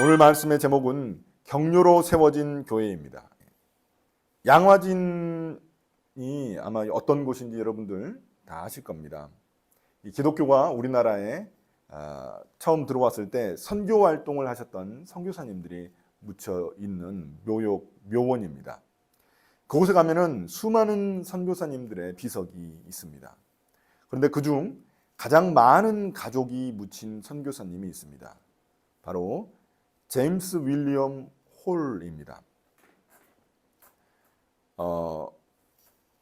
오늘 말씀의 제목은 격려로 세워진 교회입니다. 양화진이 아마 어떤 곳인지 여러분들 다 아실 겁니다. 이 기독교가 우리나라에 처음 들어왔을 때 선교 활동을 하셨던 선교사님들이 묻혀 있는 묘원입니다. 그곳에 가면은 수많은 선교사님들의 비석이 있습니다. 그런데 그중 가장 많은 가족이 묻힌 선교사님이 있습니다. 바로 제임스 윌리엄 홀입니다.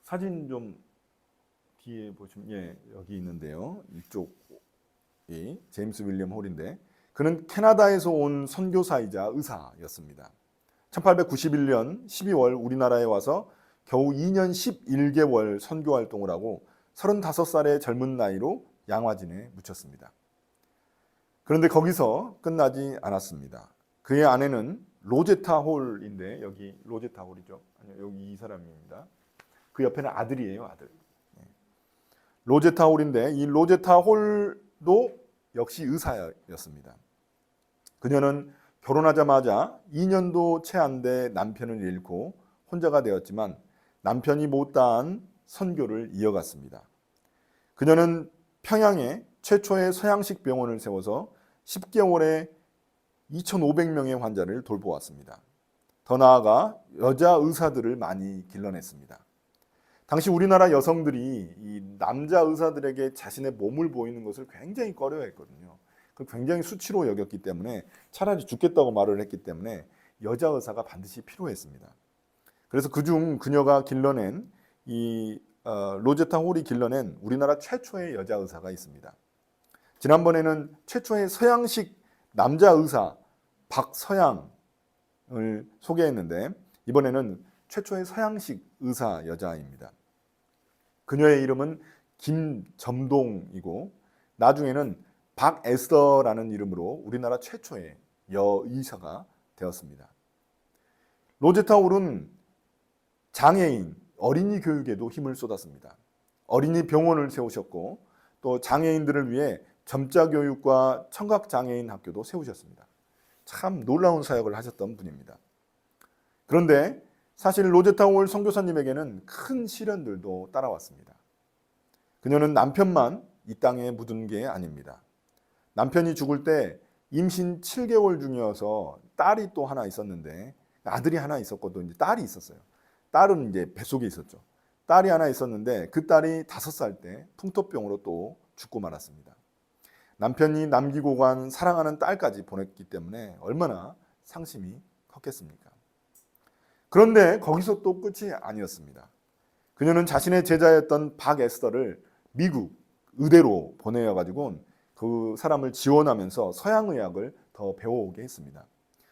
사진 좀 뒤에 보시면 여기 있는데요. 이쪽이 제임스 윌리엄 홀인데 그는 캐나다에서 온 선교사이자 의사였습니다. 1891년 12월 우리나라에 와서 겨우 2년 11개월 선교 활동을 하고 35살의 젊은 나이로 양화진에 묻혔습니다. 그런데 거기서 끝나지 않았습니다. 그의 아내는 로제타 홀인데 여기 로제타 홀이죠. 아니요, 여기 이 사람입니다. 그 옆에는 아들이에요, 아들. 로제타 홀인데 이 로제타 홀도 역시 의사였습니다. 그녀는 결혼하자마자 2년도 채 안 돼 남편을 잃고 혼자가 되었지만 남편이 못다한 선교를 이어갔습니다. 그녀는 평양에 최초의 서양식 병원을 세워서 10개월에 2,500명의 환자를 돌보았습니다. 더 나아가 여자 의사들을 많이 길러냈습니다. 당시 우리나라 여성들이 이 남자 의사들에게 자신의 몸을 보이는 것을 굉장히 꺼려했거든요. 굉장히 수치로 여겼기 때문에 차라리 죽겠다고 말을 했기 때문에 여자 의사가 반드시 필요했습니다. 그래서 그중 그녀가 길러낸 로제타 홀이 길러낸 우리나라 최초의 여자 의사가 있습니다. 지난번에는 최초의 서양식 남자 의사 박서양을 소개했는데 이번에는 최초의 서양식 의사 여자입니다. 그녀의 이름은 김점동이고 나중에는 박에스더라는 이름으로 우리나라 최초의 여의사가 되었습니다. 로제타 홀은 장애인, 어린이 교육에도 힘을 쏟았습니다. 어린이 병원을 세우셨고 또 장애인들을 위해 점자교육과 청각장애인 학교도 세우셨습니다. 참 놀라운 사역을 하셨던 분입니다. 그런데 사실 로제타 홀 선교사님에게는 큰 시련들도 따라왔습니다. 그녀는 남편만 이 땅에 묻은 게 아닙니다. 남편이 죽을 때 임신 7개월 중이어서 딸이 또 하나 있었는데 아들이 하나 있었고 또 이제 딸이 있었어요. 딸은 이제 뱃속에 있었죠. 딸이 하나 있었는데 그 딸이 5살 때 풍토병으로 또 죽고 말았습니다. 남편이 남기고 간 사랑하는 딸까지 보냈기 때문에 얼마나 상심이 컸겠습니까? 그런데 거기서 또 끝이 아니었습니다. 그녀는 자신의 제자였던 박에스더를 미국 의대로 보내어가지고 그 사람을 지원하면서 서양의학을 더 배워오게 했습니다.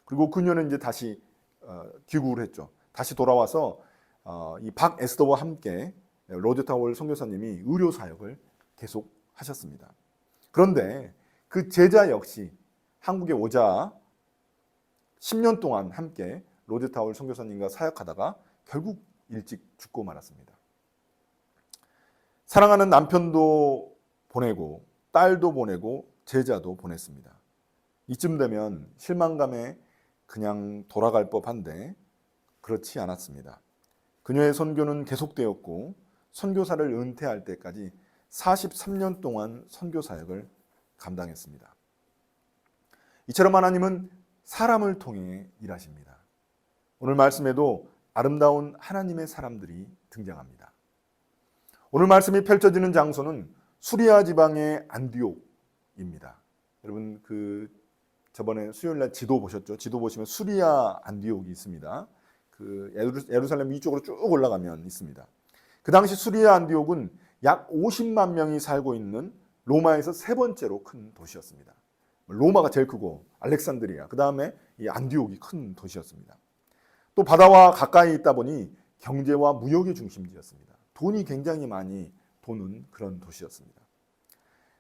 그리고 그녀는 이제 다시 귀국을 했죠. 다시 돌아와서 이 박에스더와 함께 로제타 홀 선교사님이 의료 사역을 계속 하셨습니다. 그런데 그 제자 역시 한국에 오자 10년 동안 함께 로제타 홀 선교사님과 사역하다가 결국 일찍 죽고 말았습니다. 사랑하는 남편도 보내고 딸도 보내고 제자도 보냈습니다. 이쯤 되면 실망감에 그냥 돌아갈 법한데 그렇지 않았습니다. 그녀의 선교는 계속되었고 선교사를 은퇴할 때까지 43년 동안 선교 사역을 감당했습니다. 이처럼 하나님은 사람을 통해 일하십니다. 오늘 말씀에도 아름다운 하나님의 사람들이 등장합니다. 오늘 말씀이 펼쳐지는 장소는 수리아 지방의 안디옥입니다. 여러분 저번에 수요일날 지도 보셨죠? 지도 보시면 수리아 안디옥이 있습니다. 예루살렘 위쪽으로 쭉 올라가면 있습니다. 그 당시 수리아 안디옥은 약 50만 명이 살고 있는 로마에서 세 번째로 큰 도시였습니다. 로마가 제일 크고 알렉산드리아, 그 다음에 이 안디옥이 큰 도시였습니다. 또 바다와 가까이 있다 보니 경제와 무역의 중심지였습니다. 돈이 굉장히 많이 도는 그런 도시였습니다.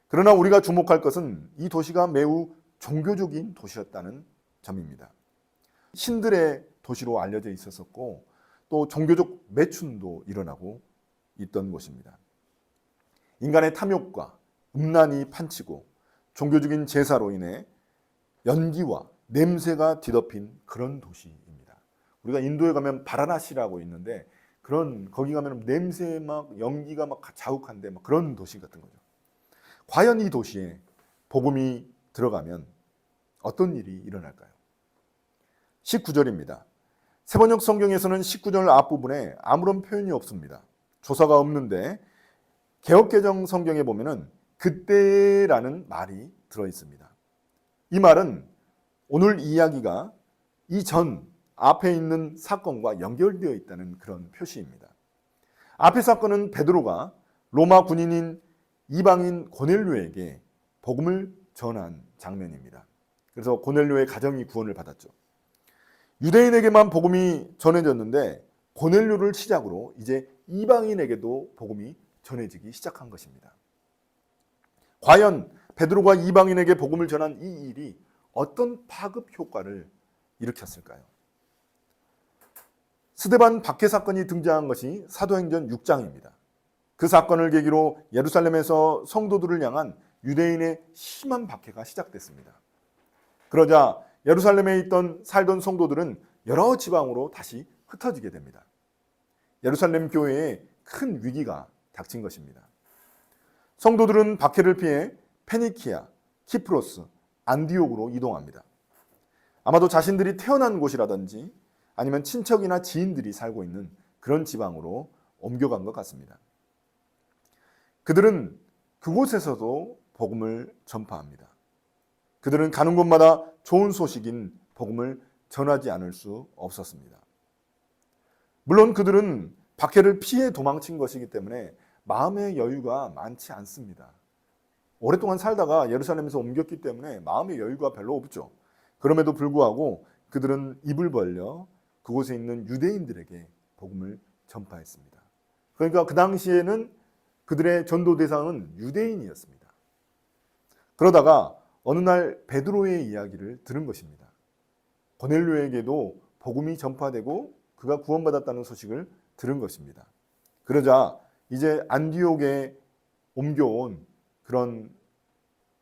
그러나 우리가 주목할 것은 이 도시가 매우 종교적인 도시였다는 점입니다. 신들의 도시로 알려져 있었고 또 종교적 매춘도 일어나고 있던 곳입니다. 인간의 탐욕과 음란이 판치고 종교적인 제사로 인해 연기와 냄새가 뒤덮인 그런 도시입니다. 우리가 인도에 가면 바라나시라고 있는데 거기 가면 냄새 막 연기가 막 자욱한데 막 그런 도시 같은 거죠. 과연 이 도시에 복음이 들어가면 어떤 일이 일어날까요? 19절입니다. 세번역 성경에서는 19절 앞부분에 아무런 표현이 없습니다. 조사가 없는데 개역개정 성경에 보면은 그때라는 말이 들어 있습니다. 이 말은 오늘 이야기가 이전 앞에 있는 사건과 연결되어 있다는 그런 표시입니다. 앞의 사건은 베드로가 로마 군인인 이방인 고넬료에게 복음을 전한 장면입니다. 그래서 고넬료의 가정이 구원을 받았죠. 유대인에게만 복음이 전해졌는데 고넬료를 시작으로 이제 이방인에게도 복음이 전해지기 시작한 것입니다. 과연 베드로가 이방인에게 복음을 전한 이 일이 어떤 파급 효과를 일으켰을까요? 스데반 박해 사건이 등장한 것이 사도행전 6장입니다. 그 사건을 계기로 예루살렘에서 성도들을 향한 유대인의 심한 박해가 시작됐습니다. 그러자 예루살렘에 살던 성도들은 여러 지방으로 다시 흩어지게 됩니다. 예루살렘 교회에 큰 위기가 닥친 것입니다. 성도들은 박해를 피해 페니키아, 키프로스, 안디옥으로 이동합니다. 아마도 자신들이 태어난 곳이라든지 아니면 친척이나 지인들이 살고 있는 그런 지방으로 옮겨간 것 같습니다. 그들은 그곳에서도 복음을 전파합니다. 그들은 가는 곳마다 좋은 소식인 복음을 전하지 않을 수 없었습니다. 물론 그들은 박해를 피해 도망친 것이기 때문에 마음의 여유가 많지 않습니다. 오랫동안 살다가 예루살렘에서 옮겼기 때문에 마음의 여유가 별로 없죠. 그럼에도 불구하고 그들은 입을 벌려 그곳에 있는 유대인들에게 복음을 전파했습니다. 그러니까 그 당시에는 그들의 전도 대상은 유대인이었습니다. 그러다가 어느 날 베드로의 이야기를 들은 것입니다. 고넬료에게도 복음이 전파되고 그가 구원받았다는 소식을 들은 것입니다. 그러자 이제 안디옥에 옮겨온 그런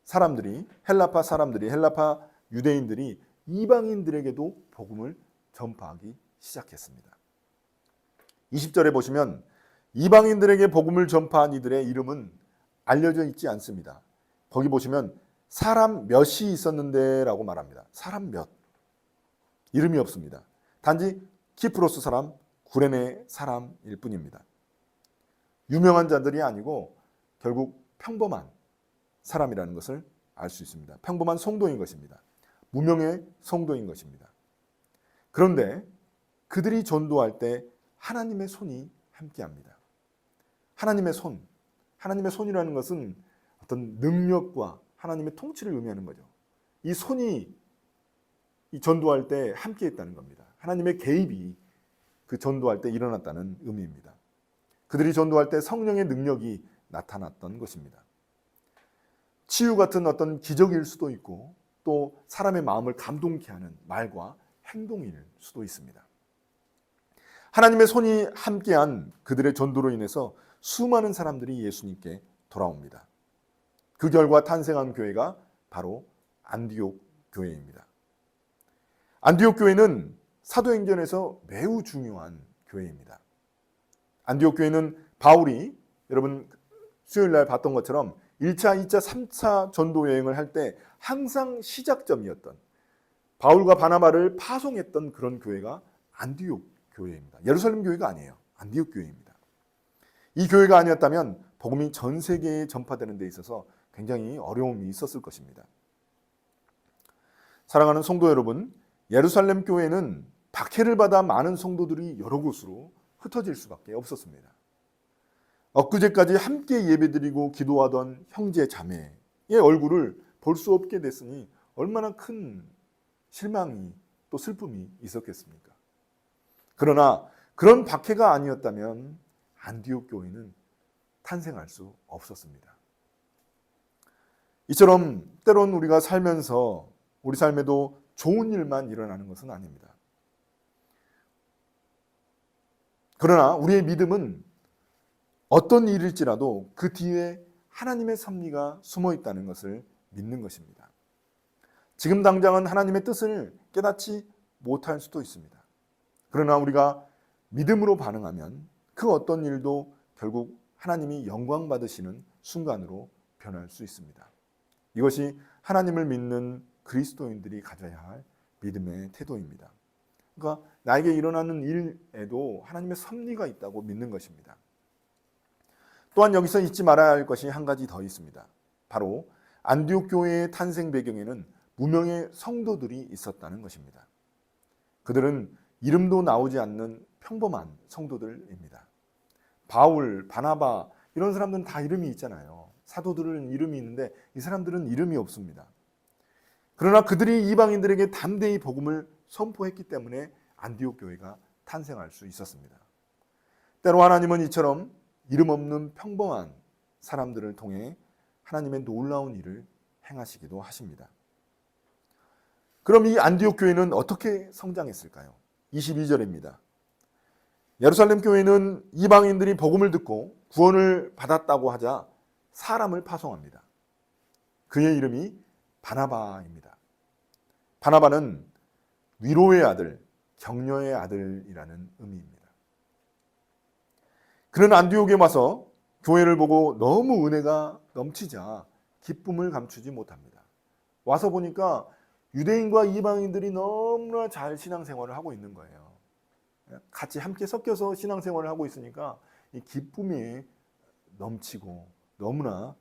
사람들이 헬라파 유대인들이 이방인들에게도 복음을 전파하기 시작했습니다. 20절에 보시면 이방인들에게 복음을 전파한 이들의 이름은 알려져 있지 않습니다. 거기 보시면 사람 몇이 있었는데 라고 말합니다. 사람 몇. 이름이 없습니다. 단지 키프로스 사람, 구레네 사람일 뿐입니다. 유명한 자들이 아니고 결국 평범한 사람이라는 것을 알 수 있습니다. 평범한 성도인 것입니다. 무명의 성도인 것입니다. 그런데 그들이 전도할 때 하나님의 손이 함께합니다. 하나님의 손이라는 것은 어떤 능력과 하나님의 통치를 의미하는 거죠. 이 손이 이 전도할 때 함께했다는 겁니다. 하나님의 개입이 그 전도할 때 일어났다는 의미입니다. 그들이 전도할 때 성령의 능력이 나타났던 것입니다. 치유 같은 어떤 기적일 수도 있고 또 사람의 마음을 감동케 하는 말과 행동일 수도 있습니다. 하나님의 손이 함께한 그들의 전도로 인해서 수많은 사람들이 예수님께 돌아옵니다. 그 결과 탄생한 교회가 바로 안디옥 교회입니다. 안디옥 교회는 사도행전에서 매우 중요한 교회입니다. 안디옥 교회는 바울이 여러분 수요일날 봤던 것처럼 1차, 2차, 3차 전도 여행을 할 때 항상 시작점이었던 바울과 바나바를 파송했던 그런 교회가 안디옥 교회입니다. 예루살렘 교회가 아니에요. 안디옥 교회입니다. 이 교회가 아니었다면 복음이 전 세계에 전파되는 데 있어서 굉장히 어려움이 있었을 것입니다. 사랑하는 성도 여러분, 예루살렘 교회는 박해를 받아 많은 성도들이 여러 곳으로 흩어질 수밖에 없었습니다. 엊그제까지 함께 예배드리고 기도하던 형제 자매의 얼굴을 볼 수 없게 됐으니 얼마나 큰 실망이 또 슬픔이 있었겠습니까? 그러나 그런 박해가 아니었다면 안디옥 교회는 탄생할 수 없었습니다. 이처럼 때론 우리가 살면서 우리 삶에도 좋은 일만 일어나는 것은 아닙니다. 그러나 우리의 믿음은 어떤 일일지라도 그 뒤에 하나님의 섭리가 숨어 있다는 것을 믿는 것입니다. 지금 당장은 하나님의 뜻을 깨닫지 못할 수도 있습니다. 그러나 우리가 믿음으로 반응하면 그 어떤 일도 결국 하나님이 영광 받으시는 순간으로 변할 수 있습니다. 이것이 하나님을 믿는 그리스도인들이 가져야 할 믿음의 태도입니다. 그러니까 나에게 일어나는 일에도 하나님의 섭리가 있다고 믿는 것입니다. 또한 여기서 잊지 말아야 할 것이 한 가지 더 있습니다. 바로 안디옥 교회의 탄생 배경에는 무명의 성도들이 있었다는 것입니다. 그들은 이름도 나오지 않는 평범한 성도들입니다. 바울, 바나바 이런 사람들은 다 이름이 있잖아요. 사도들은 이름이 있는데 이 사람들은 이름이 없습니다. 그러나 그들이 이방인들에게 담대히 복음을 선포했기 때문에 안디옥 교회가 탄생할 수 있었습니다. 때로 하나님은 이처럼 이름 없는 평범한 사람들을 통해 하나님의 놀라운 일을 행하시기도 하십니다. 그럼 이 안디옥 교회는 어떻게 성장했을까요? 22절입니다. 예루살렘 교회는 이방인들이 복음을 듣고 구원을 받았다고 하자 사람을 파송합니다. 그의 이름이 바나바입니다. 바나바는 위로의 아들, 격려의 아들이라는 의미입니다. 그는 안디옥에 와서 교회를 보고 너무 은혜가 넘치자 기쁨을 감추지 못합니다. 와서 보니까 유대인과 이방인들이 너무나 잘 신앙생활을 하고 있는 거예요. 같이 함께 섞여서 신앙생활을 하고 있으니까 이 기쁨이 넘치고 너무나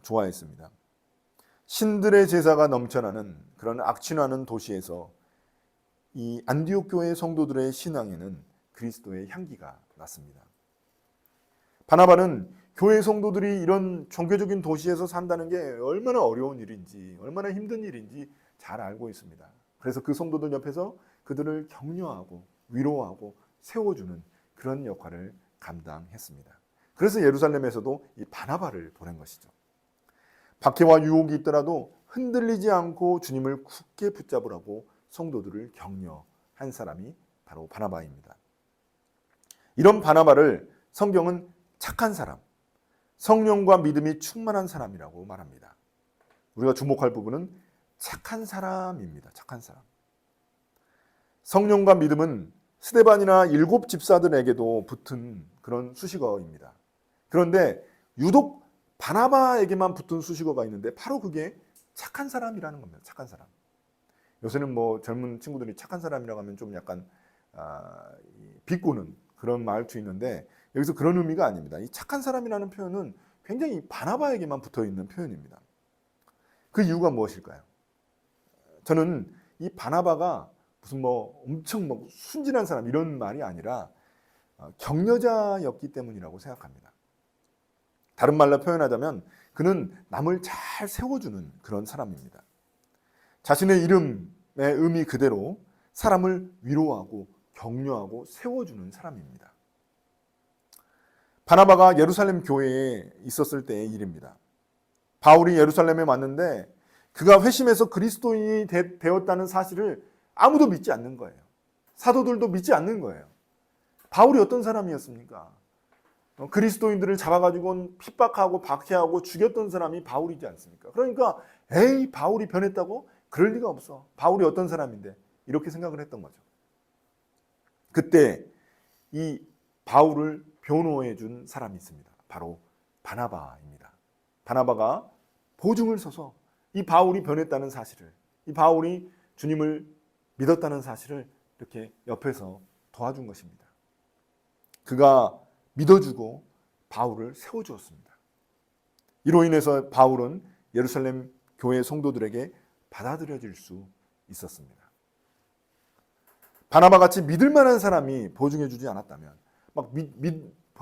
좋아했습니다. 신들의 제사가 넘쳐나는 그런 악취나는 도시에서 이 안디옥 교회 성도들의 신앙에는 그리스도의 향기가 났습니다. 바나바는 교회 성도들이 이런 종교적인 도시에서 산다는 게 얼마나 어려운 일인지, 얼마나 힘든 일인지 잘 알고 있습니다. 그래서 그 성도들 옆에서 그들을 격려하고 위로하고 세워주는 그런 역할을 감당했습니다. 그래서 예루살렘에서도 이 바나바를 보낸 것이죠. 박해와 유혹이 있더라도 흔들리지 않고 주님을 굳게 붙잡으라고 성도들을 격려한 사람이 바로 바나바입니다. 이런 바나바를 성경은 착한 사람, 성령과 믿음이 충만한 사람이라고 말합니다. 우리가 주목할 부분은 착한 사람입니다. 착한 사람. 성령과 믿음은 스데반이나 7 집사들에게도 붙은 그런 수식어입니다. 그런데 유독 바나바에게만 붙은 수식어가 있는데 바로 그게 착한 사람이라는 겁니다. 착한 사람. 요새는 뭐 젊은 친구들이 착한 사람이라고 하면 좀 약간 비꼬는 그런 말도 있는데 여기서 그런 의미가 아닙니다. 이 착한 사람이라는 표현은 굉장히 바나바에게만 붙어 있는 표현입니다. 그 이유가 무엇일까요? 저는 이 바나바가 무슨 뭐 엄청 뭐 순진한 사람 이런 말이 아니라 격려자였기 때문이라고 생각합니다. 다른 말로 표현하자면 그는 남을 잘 세워주는 그런 사람입니다. 자신의 이름의 의미 그대로 사람을 위로하고 격려하고 세워주는 사람입니다. 바나바가 예루살렘 교회에 있었을 때의 일입니다. 바울이 예루살렘에 왔는데 그가 회심해서 그리스도인이 되었다는 사실을 아무도 믿지 않는 거예요. 사도들도 믿지 않는 거예요. 바울이 어떤 사람이었습니까? 그리스도인들을 잡아가지고 핍박하고 박해하고 죽였던 사람이 바울이지 않습니까? 그러니까 에이 바울이 변했다고? 그럴 리가 없어. 바울이 어떤 사람인데 이렇게 생각을 했던 거죠. 그때 이 바울을 변호해 준 사람이 있습니다. 바로 바나바입니다. 바나바가 보증을 서서 이 바울이 변했다는 사실을, 이 바울이 주님을 믿었다는 사실을 이렇게 옆에서 도와준 것입니다. 그가 믿어주고 바울을 세워주었습니다. 이로 인해서 바울은 예루살렘 교회 성도들에게 받아들여질 수 있었습니다. 바나바 같이 믿을 만한 사람이 보증해 주지 않았다면, 막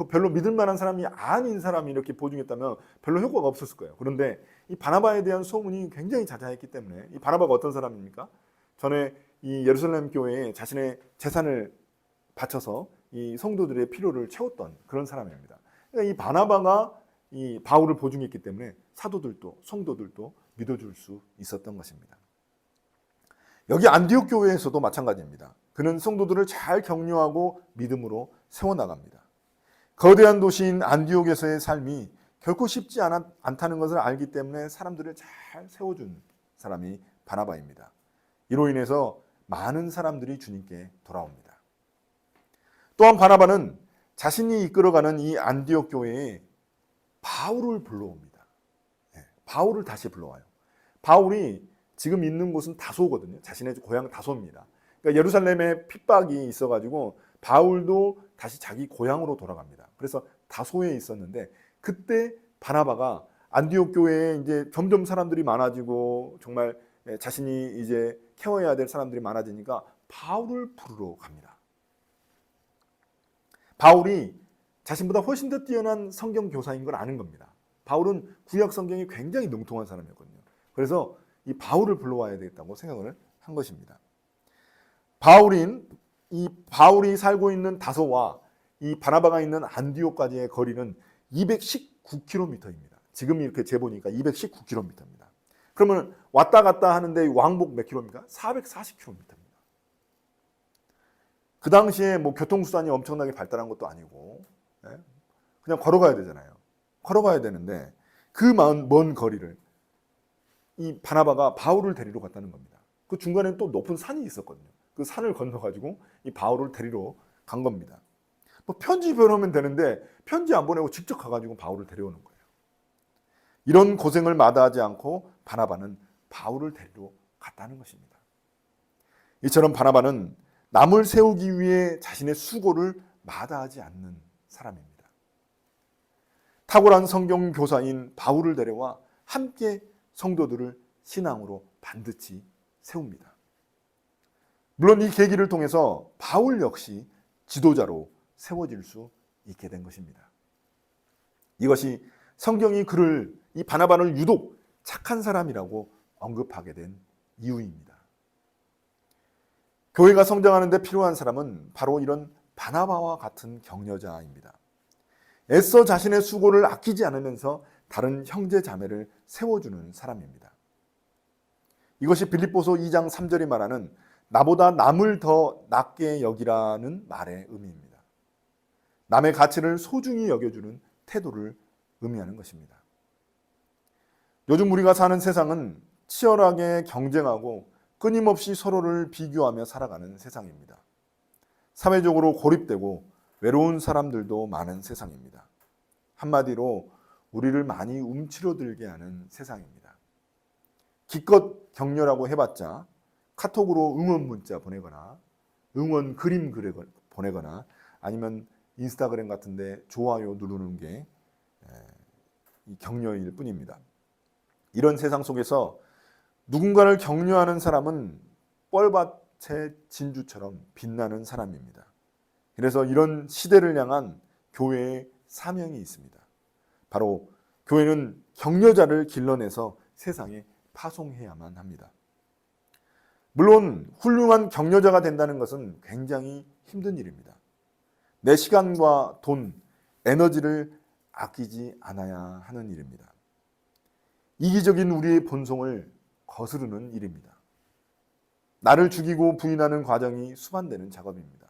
별로 믿을 만한 사람이 아닌 사람이 이렇게 보증했다면 별로 효과가 없었을 거예요. 그런데 이 바나바에 대한 소문이 굉장히 자자했기 때문에, 이 바나바가 어떤 사람입니까? 전에 이 예루살렘 교회에 자신의 재산을 바쳐서 이 성도들의 필요를 채웠던 그런 사람입니다. 그러니까 이 바나바가 이 바울을 보증했기 때문에 사도들도 성도들도 믿어줄 수 있었던 것입니다. 여기 안디옥 교회에서도 마찬가지입니다. 그는 성도들을 잘 격려하고 믿음으로 세워나갑니다. 거대한 도시인 안디옥에서의 삶이 결코 쉽지 않다는 것을 알기 때문에 사람들을 잘 세워준 사람이 바나바입니다. 이로 인해서 많은 사람들이 주님께 돌아옵니다. 또한 바나바는 자신이 이끌어가는 이 안디옥 교회에 바울을 불러옵니다. 바울을 다시 불러와요. 바울이 지금 있는 곳은 다소거든요. 자신의 고향 다소입니다. 그러니까 예루살렘에 핍박이 있어가지고 바울도 다시 자기 고향으로 돌아갑니다. 그래서 다소에 있었는데 그때 바나바가 안디옥 교회에 이제 점점 사람들이 많아지고 정말 자신이 이제 케어해야 될 사람들이 많아지니까 바울을 부르러 갑니다. 바울이 자신보다 훨씬 더 뛰어난 성경 교사인 걸 아는 겁니다. 바울은 구약 성경이 굉장히 능통한 사람이었거든요. 그래서 이 바울을 불러와야 되겠다고 생각을 한 것입니다. 바울이 살고 있는 다소와 이 바나바가 있는 안디옥까지의 거리는 219km입니다. 지금 이렇게 재보니까 219km입니다. 그러면 왔다 갔다 하는데 왕복 몇 킬로입니까? 440km입니다. 그 당시에 뭐 교통수단이 엄청나게 발달한 것도 아니고 그냥 걸어가야 되잖아요. 걸어가야 되는데 그 먼 거리를 이 바나바가 바울을 데리러 갔다는 겁니다. 그 중간에 또 높은 산이 있었거든요. 그 산을 건너가지고 이 바울을 데리러 간 겁니다. 뭐 편지 보내면 되는데 편지 안 보내고 직접 가가지고 바울을 데려오는 거예요. 이런 고생을 마다하지 않고 바나바는 바울을 데리러 갔다는 것입니다. 이처럼 바나바는 남을 세우기 위해 자신의 수고를 마다하지 않는 사람입니다. 탁월한 성경 교사인 바울을 데려와 함께 성도들을 신앙으로 반드시 세웁니다. 물론 이 계기를 통해서 바울 역시 지도자로 세워질 수 있게 된 것입니다. 이것이 성경이 그를 이 바나바를 유독 착한 사람이라고 언급하게 된 이유입니다. 교회가 성장하는 데 필요한 사람은 바로 이런 바나바와 같은 격려자입니다. 애써 자신의 수고를 아끼지 않으면서 다른 형제 자매를 세워주는 사람입니다. 이것이 빌립보서 2장 3절이 말하는 나보다 남을 더 낮게 여기라는 말의 의미입니다. 남의 가치를 소중히 여겨주는 태도를 의미하는 것입니다. 요즘 우리가 사는 세상은 치열하게 경쟁하고 끊임없이 서로를 비교하며 살아가는 세상입니다. 사회적으로 고립되고 외로운 사람들도 많은 세상입니다. 한마디로 우리를 많이 움츠러들게 하는 세상입니다. 기껏 격려라고 해봤자 카톡으로 응원 문자 보내거나 응원 그림 보내거나 아니면 인스타그램 같은데 좋아요 누르는 게 격려일 뿐입니다. 이런 세상 속에서 누군가를 격려하는 사람은 뻘밭의 진주처럼 빛나는 사람입니다. 그래서 이런 시대를 향한 교회의 사명이 있습니다. 바로 교회는 격려자를 길러내서 세상에 파송해야만 합니다. 물론 훌륭한 격려자가 된다는 것은 굉장히 힘든 일입니다. 내 시간과 돈, 에너지를 아끼지 않아야 하는 일입니다. 이기적인 우리의 본성을 거스르는 일입니다. 나를 죽이고 부인하는 과정이 수반되는 작업입니다.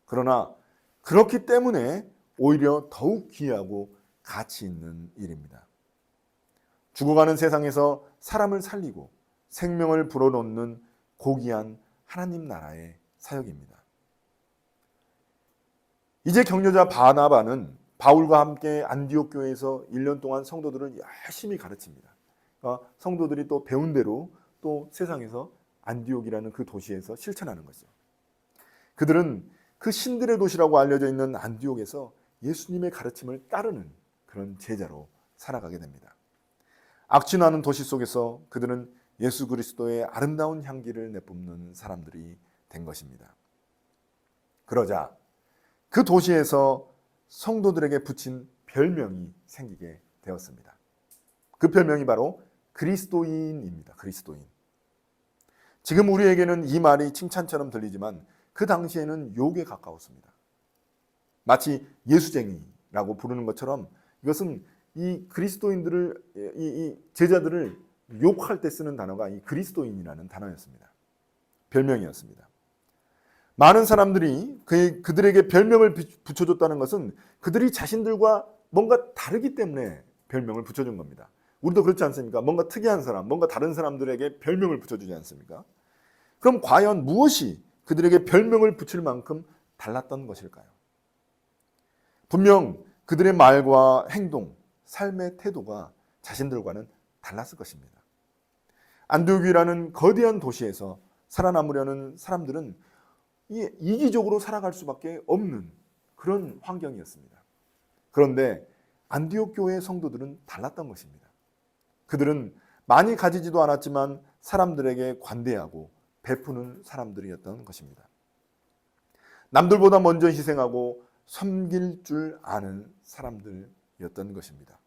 그러나 그렇기 때문에 오히려 더욱 귀하고 가치 있는 일입니다. 죽어가는 세상에서 사람을 살리고 생명을 불어넣는 고귀한 하나님 나라의 사역입니다. 이제 격려자 바나바는 바울과 함께 안디옥 교회에서 1년 동안 성도들을 열심히 가르칩니다. 그러니까 성도들이 또 배운 대로 또 세상에서 안디옥이라는 그 도시에서 실천하는 거죠. 그들은 그 신들의 도시라고 알려져 있는 안디옥에서 예수님의 가르침을 따르는 그런 제자로 살아가게 됩니다. 악취나는 도시 속에서 그들은 예수 그리스도의 아름다운 향기를 내뿜는 사람들이 된 것입니다. 그러자 그 도시에서 성도들에게 붙인 별명이 생기게 되었습니다. 그 별명이 바로 그리스도인입니다. 그리스도인. 지금 우리에게는 이 말이 칭찬처럼 들리지만 그 당시에는 욕에 가까웠습니다. 마치 예수쟁이라고 부르는 것처럼 이것은 이 그리스도인들을 이 제자들을 욕할 때 쓰는 단어가 이 그리스도인이라는 단어였습니다. 별명이었습니다. 많은 사람들이 그들에게 별명을 붙여줬다는 것은 그들이 자신들과 뭔가 다르기 때문에 별명을 붙여준 겁니다. 우리도 그렇지 않습니까? 뭔가 특이한 사람, 뭔가 다른 사람들에게 별명을 붙여주지 않습니까? 그럼 과연 무엇이 그들에게 별명을 붙일 만큼 달랐던 것일까요? 분명 그들의 말과 행동, 삶의 태도가 자신들과는 달랐을 것입니다. 안디옥이라는 거대한 도시에서 살아남으려는 사람들은 이기적으로 살아갈 수밖에 없는 그런 환경이었습니다. 그런데 안디옥 교회의 성도들은 달랐던 것입니다. 그들은 많이 가지지도 않았지만 사람들에게 관대하고 베푸는 사람들이었던 것입니다. 남들보다 먼저 희생하고 섬길 줄 아는 사람들이었던 것입니다.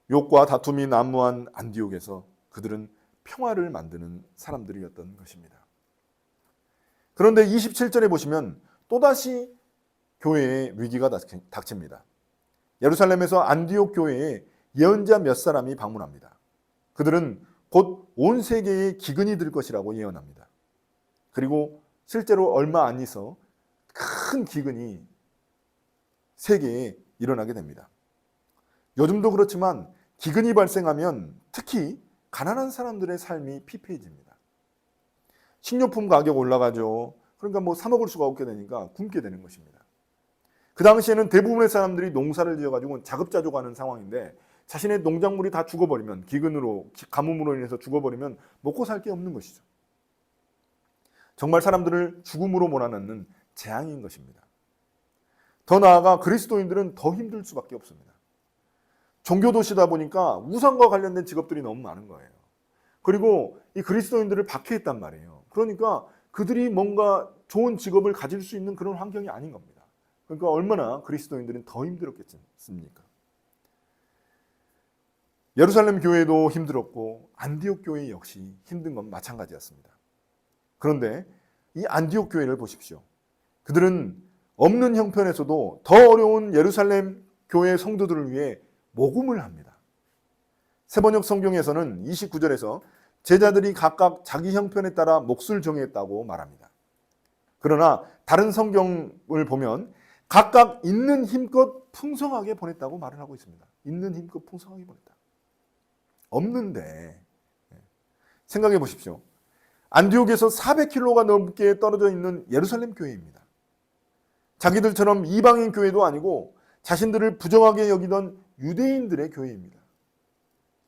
욕과 다툼이 난무한 안디옥에서 그들은 평화를 만드는 사람들이었던 것입니다. 그런데 27절에 보시면 또다시 교회에 위기가 닥칩니다. 예루살렘에서 안디옥 교회에 예언자 몇 사람이 방문합니다. 그들은 곧 온 세계에 기근이 들 것이라고 예언합니다. 그리고 실제로 얼마 안 있어 큰 기근이 세계에 일어나게 됩니다. 요즘도 그렇지만 기근이 발생하면 특히 가난한 사람들의 삶이 피폐해집니다. 식료품 가격 올라가죠. 그러니까 뭐 사 먹을 수가 없게 되니까 굶게 되는 것입니다. 그 당시에는 대부분의 사람들이 농사를 지어가지고 자급자족하는 상황인데 자신의 농작물이 다 죽어버리면 기근으로 가뭄으로 인해서 죽어버리면 먹고 살 게 없는 것이죠. 정말 사람들을 죽음으로 몰아넣는 재앙인 것입니다. 더 나아가 그리스도인들은 더 힘들 수밖에 없습니다. 종교도시다 보니까 우상과 관련된 직업들이 너무 많은 거예요. 그리고 이 그리스도인들을 박해했단 말이에요. 그러니까 그들이 뭔가 좋은 직업을 가질 수 있는 그런 환경이 아닌 겁니다. 그러니까 얼마나 그리스도인들은 더 힘들었겠습니까? 예루살렘 교회도 힘들었고 안디옥 교회 역시 힘든 건 마찬가지였습니다. 그런데 이 안디옥 교회를 보십시오. 그들은 없는 형편에서도 더 어려운 예루살렘 교회 성도들을 위해 모금을 합니다. 세번역 성경에서는 29절에서 제자들이 각각 자기 형편에 따라 몫을 정했다고 말합니다. 그러나 다른 성경을 보면 각각 있는 힘껏 풍성하게 보냈다고 말을 하고 있습니다. 있는 힘껏 풍성하게 보냈다. 없는데 생각해 보십시오. 안디옥에서 400km가 넘게 떨어져 있는 예루살렘 교회입니다. 자기들처럼 이방인 교회도 아니고 자신들을 부정하게 여기던 유대인들의 교회입니다.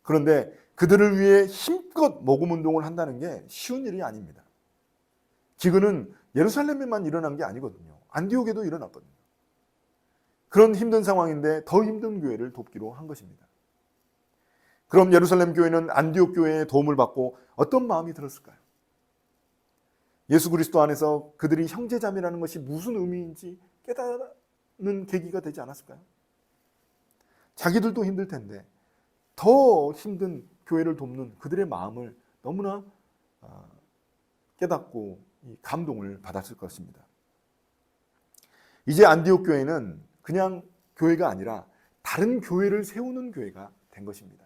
그런데 그들을 위해 힘껏 모금운동을 한다는 게 쉬운 일이 아닙니다. 기근은 예루살렘에만 일어난 게 아니거든요. 안디옥에도 일어났거든요. 그런 힘든 상황인데 더 힘든 교회를 돕기로 한 것입니다. 그럼 예루살렘 교회는 안디옥 교회의 도움을 받고 어떤 마음이 들었을까요? 예수 그리스도 안에서 그들이 형제자매라는 것이 무슨 의미인지 깨닫는 계기가 되지 않았을까요? 자기들도 힘들 텐데 더 힘든 교회를 돕는 그들의 마음을 너무나 깨닫고 감동을 받았을 것입니다. 이제 안디옥 교회는 그냥 교회가 아니라 다른 교회를 세우는 교회가 된 것입니다.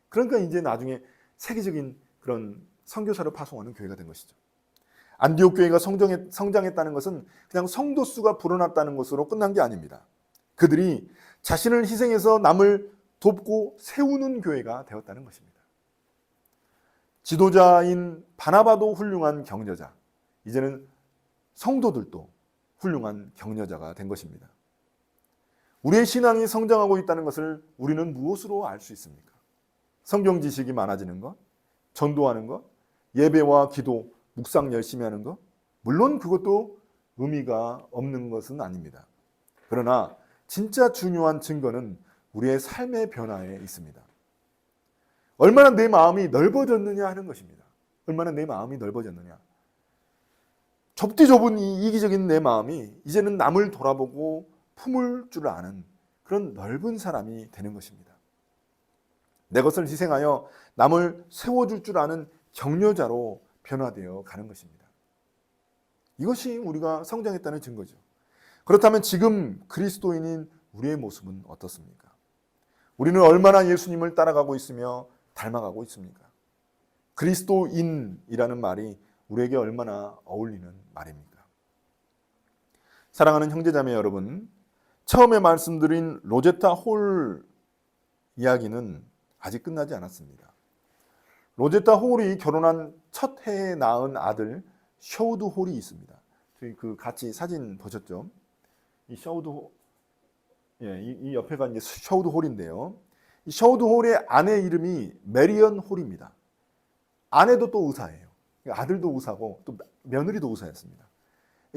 그러니까 이제 나중에 세계적인 그런 선교사를 파송하는 교회가 된 것이죠. 안디옥 교회가 성장했다는 것은 그냥 성도 수가 불어났다는 것으로 끝난 게 아닙니다. 그들이 자신을 희생해서 남을 돕고 세우는 교회가 되었다는 것입니다. 지도자인 바나바도 훌륭한 격려자, 이제는 성도들도 훌륭한 격려자가 된 것입니다. 우리의 신앙이 성장하고 있다는 것을 우리는 무엇으로 알 수 있습니까? 성경 지식이 많아지는 것, 전도하는 것, 예배와 기도, 묵상 열심히 하는 것, 물론 그것도 의미가 없는 것은 아닙니다. 그러나 진짜 중요한 증거는 우리의 삶의 변화에 있습니다. 얼마나 내 마음이 넓어졌느냐 하는 것입니다. 얼마나 내 마음이 넓어졌느냐. 좁디 좁은 이 이기적인 내 마음이 이제는 남을 돌아보고 품을 줄 아는 그런 넓은 사람이 되는 것입니다. 내 것을 희생하여 남을 세워줄 줄 아는 격려자로 변화되어 가는 것입니다. 이것이 우리가 성장했다는 증거죠. 그렇다면 지금 그리스도인인 우리의 모습은 어떻습니까? 우리는 얼마나 예수님을 따라가고 있으며 닮아가고 있습니까? 그리스도인이라는 말이 우리에게 얼마나 어울리는 말입니까? 사랑하는 형제자매 여러분, 처음에 말씀드린 로제타 홀 이야기는 아직 끝나지 않았습니다. 로제타 홀이 결혼한 첫 해에 낳은 아들 셔우드 홀이 있습니다. 저희 그 같이 사진 보셨죠? 이 셔우드 홀, 예, 이 옆에가 이제 셔우드 홀인데요. 이 셔우드 홀의 아내 이름이 메리언 홀입니다. 아내도 또 의사예요. 아들도 의사고 또 며느리도 의사였습니다.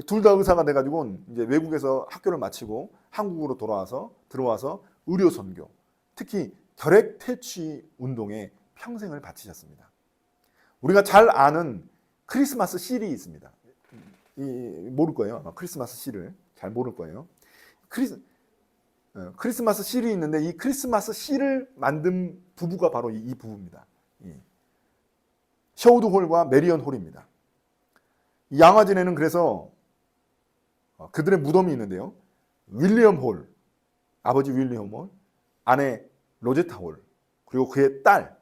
둘 다 의사가 돼가지고 이제 외국에서 학교를 마치고 한국으로 들어와서 의료 선교, 특히 결핵 퇴치 운동에 평생을 바치셨습니다. 우리가 잘 아는 크리스마스 실이 있습니다. 모를 거예요. 아마 크리스마스 실을 잘 모를 거예요. 크리스마스 실이 있는데 이 크리스마스 실을 만든 부부가 바로 이 부부입니다. 셔우드 홀과 메리언 홀입니다. 이 양화진에는 그래서 그들의 무덤이 있는데요. 윌리엄 홀, 아버지 윌리엄 홀, 아내 로제타 홀, 그리고 그의 딸,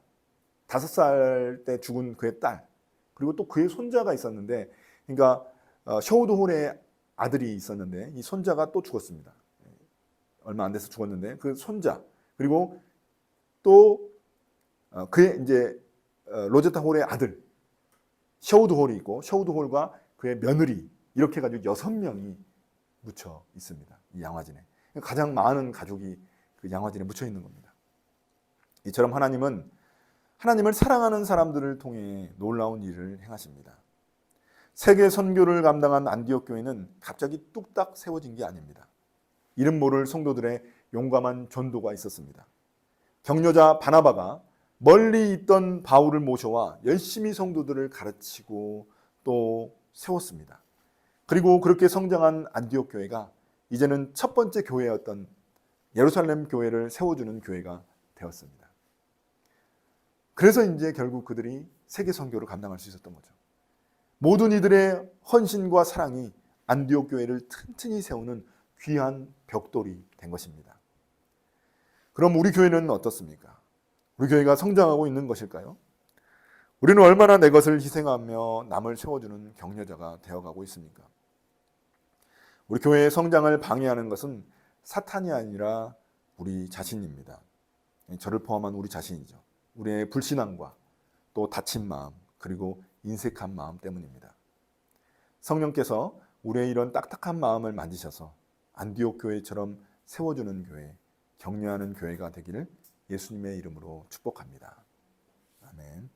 5살 때 죽은 그의 딸, 그리고 또 그의 손자가 있었는데, 그러니까 셔우드 홀의 아들이 있었는데 이 손자가 또 죽었습니다. 얼마 안 돼서 죽었는데 그 손자, 그리고 또 그의 이제 로제타 홀의 아들 셔우드 홀이 있고 셔우드 홀과 그의 며느리, 이렇게 해가지고 6명이 묻혀 있습니다. 이 양화진에. 가장 많은 가족이 그 양화진에 묻혀 있는 겁니다. 이처럼 하나님을 사랑하는 사람들을 통해 놀라운 일을 행하십니다. 세계 선교를 감당한 안디옥 교회는 갑자기 뚝딱 세워진 게 아닙니다. 이름 모를 성도들의 용감한 전도가 있었습니다. 격려자 바나바가 멀리 있던 바울을 모셔와 열심히 성도들을 가르치고 또 세웠습니다. 그리고 그렇게 성장한 안디옥 교회가 이제는 첫 번째 교회였던 예루살렘 교회를 세워주는 교회가 되었습니다. 그래서 이제 결국 그들이 세계 선교를 감당할 수 있었던 거죠. 모든 이들의 헌신과 사랑이 안디옥 교회를 튼튼히 세우는 귀한 벽돌이 된 것입니다. 그럼 우리 교회는 어떻습니까? 우리 교회가 성장하고 있는 것일까요? 우리는 얼마나 내 것을 희생하며 남을 세워주는 격려자가 되어가고 있습니까? 우리 교회의 성장을 방해하는 것은 사탄이 아니라 우리 자신입니다. 저를 포함한 우리 자신이죠. 우리의 불신앙과 또 다친 마음, 그리고 인색한 마음 때문입니다. 성령께서 우리의 이런 딱딱한 마음을 만지셔서 안디옥 교회처럼 세워주는 교회, 격려하는 교회가 되기를 예수님의 이름으로 축복합니다. 아멘.